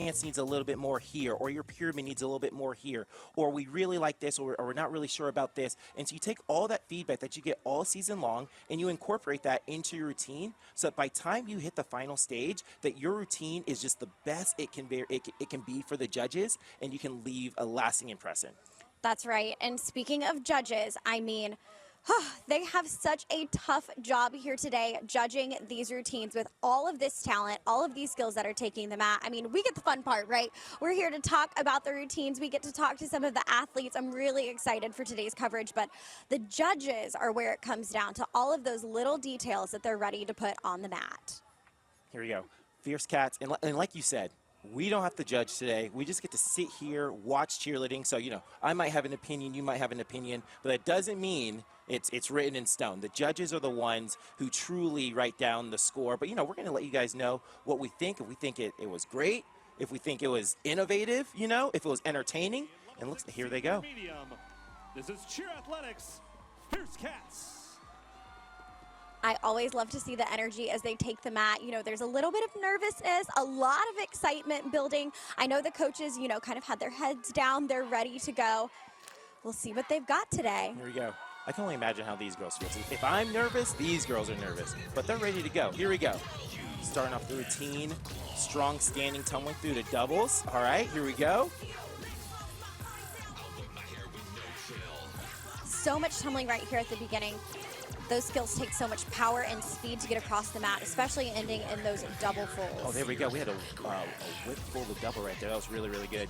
stance needs a little bit more here, or your pyramid needs a little bit more here, or we really like this, or we're not really sure about this. And so you take all that feedback that you get all season long and you incorporate that into your routine so that by the time you hit the final stage, that your routine is just the best it can be for the judges, and you can leave a lasting impression. That's right. And speaking of judges, I mean, they have such a tough job here today judging these routines with all of this talent, all of these skills that are taking them out. I mean, we get the fun part, right? We're here to talk about the routines. We get to talk to some of the athletes. I'm really excited for today's coverage, but the judges are where it comes down to all of those little details that they're ready to put on the mat. Here we go. FierceKatz, and like you said, we don't have to judge today. We just get to sit here, watch cheerleading. So, you know, I might have an opinion, you might have an opinion, but that doesn't mean it's written in stone. The judges are the ones who truly write down the score. But, you know, we're going to let you guys know what we think. If we think it was great, if we think it was innovative, you know, if it was entertaining. And looks, here they go. This is Cheer Athletics FierceKatz. I always love to see the energy as they take the mat. You know, there's a little bit of nervousness, a lot of excitement building. I know the coaches, you know, kind of had their heads down. They're ready to go. We'll see what they've got today. Here we go. I can only imagine how these girls feel. If I'm nervous, these girls are nervous. But they're ready to go. Here we go. Starting off the routine. Strong standing tumbling through the doubles. All right, here we go. So much tumbling right here at the beginning. Those skills take so much power and speed to get across the mat, especially ending in those double folds. Oh, there we go. We had a whip fold of double right there. That was really, really good.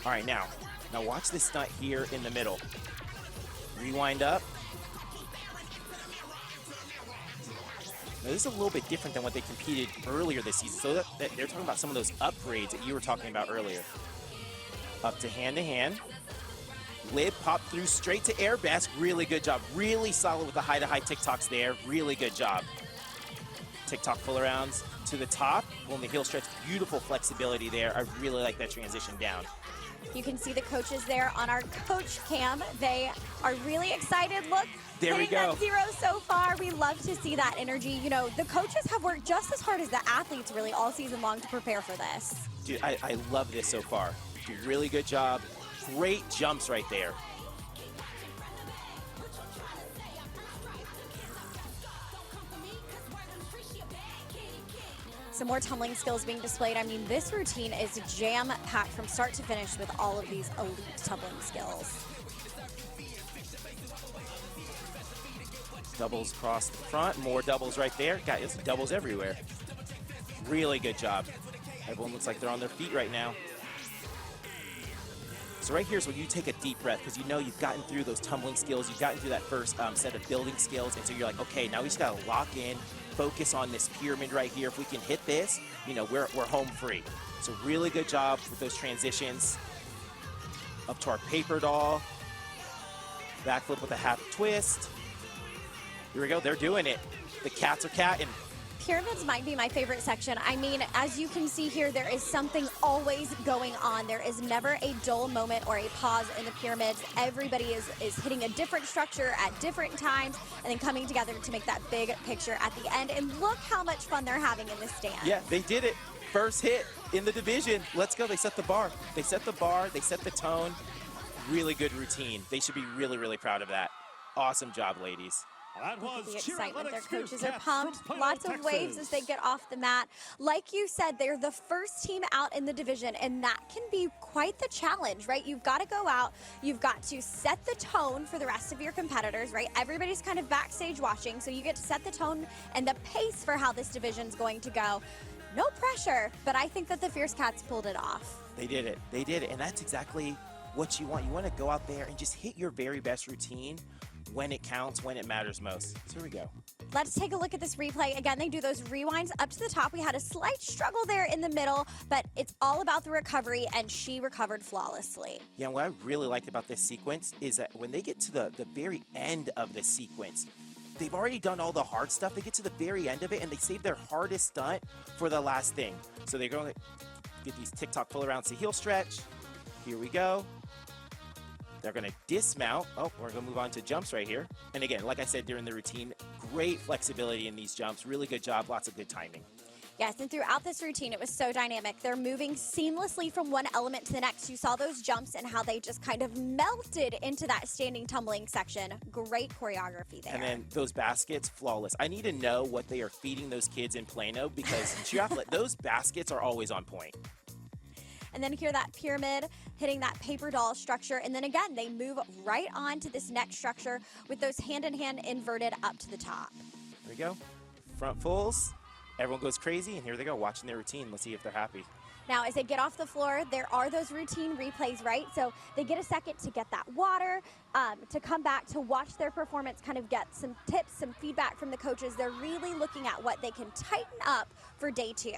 All right, now watch this stunt here in the middle. Rewind up. Now, this is a little bit different than what they competed earlier this season. So they're talking about some of those upgrades that you were talking about earlier. Up to hand. Lid pop through straight to air basque. Really good job. Really solid with the high-to-high TikToks there. Really good job. TikTok pull arounds to the top. Pulling the heel stretch. Beautiful flexibility there. I really like that transition down. You can see the coaches there on our coach cam. They are really excited. Look, there we go. That 0 so far. We love to see that energy. You know, the coaches have worked just as hard as the athletes really all season long to prepare for this. Dude, I love this so far. Dude, really good job. Great jumps right there. Some more tumbling skills being displayed. I mean, this routine is jam-packed from start to finish with all of these elite tumbling skills. Doubles across the front, more doubles right there. Guys, doubles everywhere. Really good job. Everyone looks like they're on their feet right now. So right here is when you take a deep breath, because you know you've gotten through those tumbling skills, you've gotten through that first set of building skills, and so you're like, okay, now we just gotta lock in, focus on this pyramid right here. If we can hit this, you know, we're home free. So really good job with those transitions. Up to our paper doll. Backflip with a half twist. Here we go, they're doing it. The cats are catting. Pyramids might be my favorite section. I mean, as you can see here, there is something always going on. There is never a dull moment or a pause in the pyramids. Everybody is hitting a different structure at different times and then coming together to make that big picture at the end. And look how much fun they're having in this stand. Yeah, they did it. First hit in the division. Let's go. They set the bar. They set the bar. They set the tone. Really good routine. They should be really, really proud of that. Awesome job, ladies. The excitement. Their coaches are pumped. Lots of waves as they get off the mat. Like you said, they're the first team out in the division, and that can be quite the challenge, right? You've got to go out. You've got to set the tone for the rest of your competitors, right? Everybody's kind of backstage watching, so you get to set the tone and the pace for how this division's going to go. No pressure, but I think that the FierceKatz pulled it off. They did it. They did it, and that's exactly what you want. You want to go out there and just hit your very best routine when it counts, when it matters most. So here we go. Let's take a look at this replay. Again, they do those rewinds up to the top. We had a slight struggle there in the middle, but it's all about the recovery, and she recovered flawlessly. Yeah, what I really liked about this sequence is that when they get to the very end of the sequence, they've already done all the hard stuff. They get to the very end of it, and they save their hardest stunt for the last thing. So they're going to get these TikTok pull arounds to heel stretch. Here we go. They're going to dismount. Oh, we're going to move on to jumps right here. And again, like I said during the routine, great flexibility in these jumps. Really good job. Lots of good timing. Yes, and throughout this routine, it was so dynamic. They're moving seamlessly from one element to the next. You saw those jumps and how they just kind of melted into that standing tumbling section. Great choreography there. And then those baskets, flawless. I need to know what they are feeding those kids in Plano because those baskets are always on point. And then here that pyramid hitting that paper doll structure. And then again, they move right on to this next structure with those hand-in-hand inverted up to the top. There we go. Front fulls. Everyone goes crazy, and here they go, watching their routine. Let's see if they're happy. Now, as they get off the floor, there are those routine replays, right? So they get a second to get that water, to come back to watch their performance, kind of get some tips, some feedback from the coaches. They're really looking at what they can tighten up for day 2.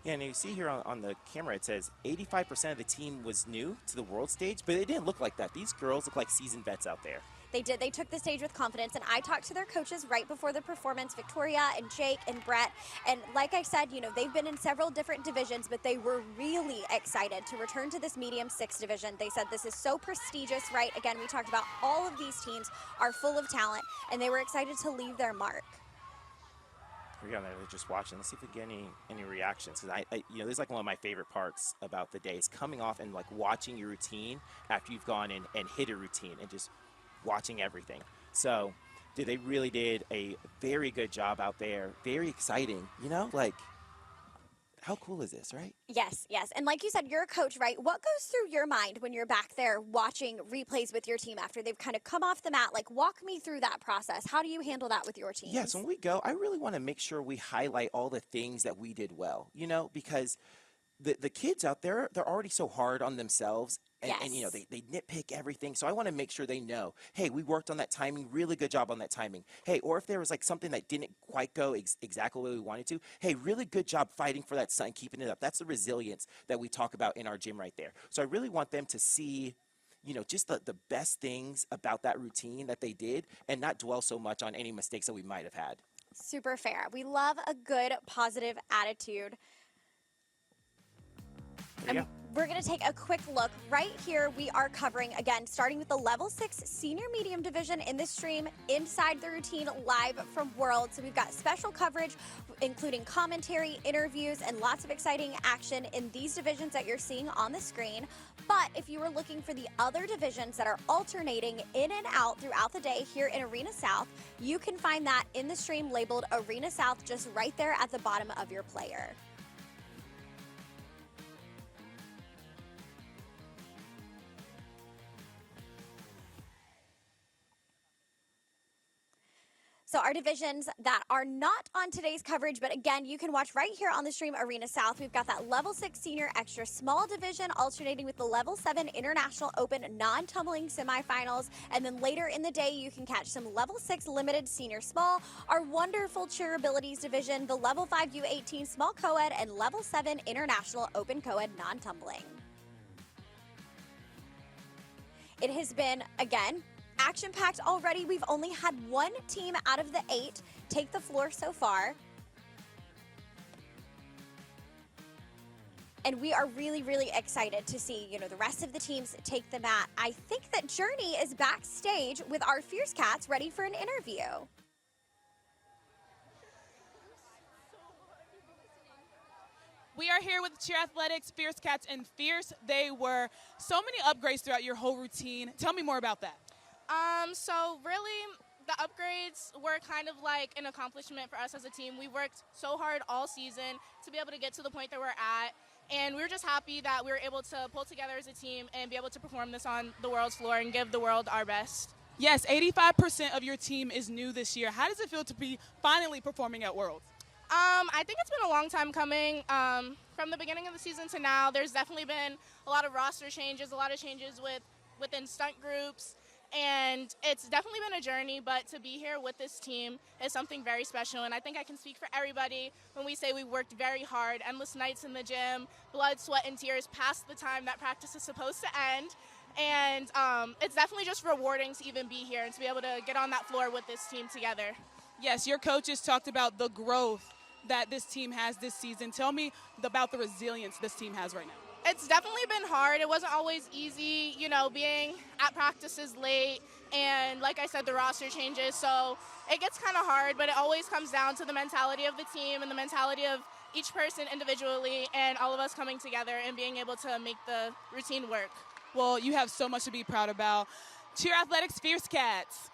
Yeah, and you see here on the camera, it says 85% of the team was new to the world stage, but it didn't look like that. These girls look like seasoned vets out there. They did. They took the stage with confidence, and I talked to their coaches right before the performance, Victoria and Jake and Brett, and like I said, you know, they've been in several different divisions, but they were really excited to return to this medium 6 division. They said this is so prestigious, right? Again, we talked about all of these teams are full of talent, and they were excited to leave their mark. Here we go, they're just watching. Let's see if we get any reactions, because you know, this is like one of my favorite parts about the day is coming off and like watching your routine after you've gone in and hit a routine and just watching everything. So, dude, they really did a very good job out there. Very exciting, you know, like how cool is this, right? Yes, yes. And like you said, you're a coach, right? What goes through your mind when you're back there watching replays with your team after they've kind of come off the mat? Like, walk me through that process. How do you handle that with your team? Yes, when we go, I really want to make sure we highlight all the things that we did well, you know, because the kids out there, they're already so hard on themselves. And you know, they nitpick everything. So I want to make sure they know, hey, we worked on that timing, really good job on that timing. Hey, or if there was like something that didn't quite go exactly the way we wanted to, hey, really good job fighting for that sun, keeping it up. That's the resilience that we talk about in our gym right there. So I really want them to see, you know, just the best things about that routine that they did and not dwell so much on any mistakes that we might have had. Super fair. We love a good, positive attitude. And we're going to take a quick look. Right here, we are covering, again, starting with the Level 6 Senior Medium Division in the stream, inside the routine, live from World. So we've got special coverage, including commentary, interviews, and lots of exciting action in these divisions that you're seeing on the screen. But if you were looking for the other divisions that are alternating in and out throughout the day here in Arena South, you can find that in the stream labeled Arena South just right there at the bottom of your player. So our divisions that are not on today's coverage, but again, you can watch right here on the stream Arena South. We've got that Level 6 Senior Extra Small Division alternating with the Level 7 International Open Non-Tumbling Semifinals. And then later in the day, you can catch some Level 6 Limited Senior Small, our wonderful Cheer Abilities Division, the Level 5 U18 Small Co-Ed, and Level 7 International Open Co-Ed Non-Tumbling. It has been, again, action-packed already. We've only had one team out of the 8 take the floor so far. And we are really, really excited to see, you know, the rest of the teams take the mat. I think that Journey is backstage with our FierceKatz ready for an interview. We are here with Cheer Athletics, FierceKatz, and Fierce. They were so many upgrades throughout your whole routine. Tell me more about that. So really, the upgrades were kind of like an accomplishment for us as a team. We worked so hard all season to be able to get to the point that we're at, and we were just happy that we were able to pull together as a team and be able to perform this on the world's floor and give the world our best. Yes, 85% of your team is new this year. How does it feel to be finally performing at Worlds? I think it's been a long time coming. From the beginning of the season to now, there's definitely been a lot of roster changes, a lot of changes within stunt groups. And it's definitely been a journey, but to be here with this team is something very special. And I think I can speak for everybody when we say we worked very hard, endless nights in the gym, blood, sweat, and tears past the time that practice is supposed to end. And it's definitely just rewarding to even be here and to be able to get on that floor with this team together. Yes, your coaches talked about the growth that this team has this season. Tell me about the resilience this team has right now. It's definitely been hard. It wasn't always easy, you know, being at practices late and, like I said, the roster changes. So it gets kind of hard, but it always comes down to the mentality of the team and the mentality of each person individually and all of us coming together and being able to make the routine work. Well, you have so much to be proud about. Cheer Athletics FierceKatz.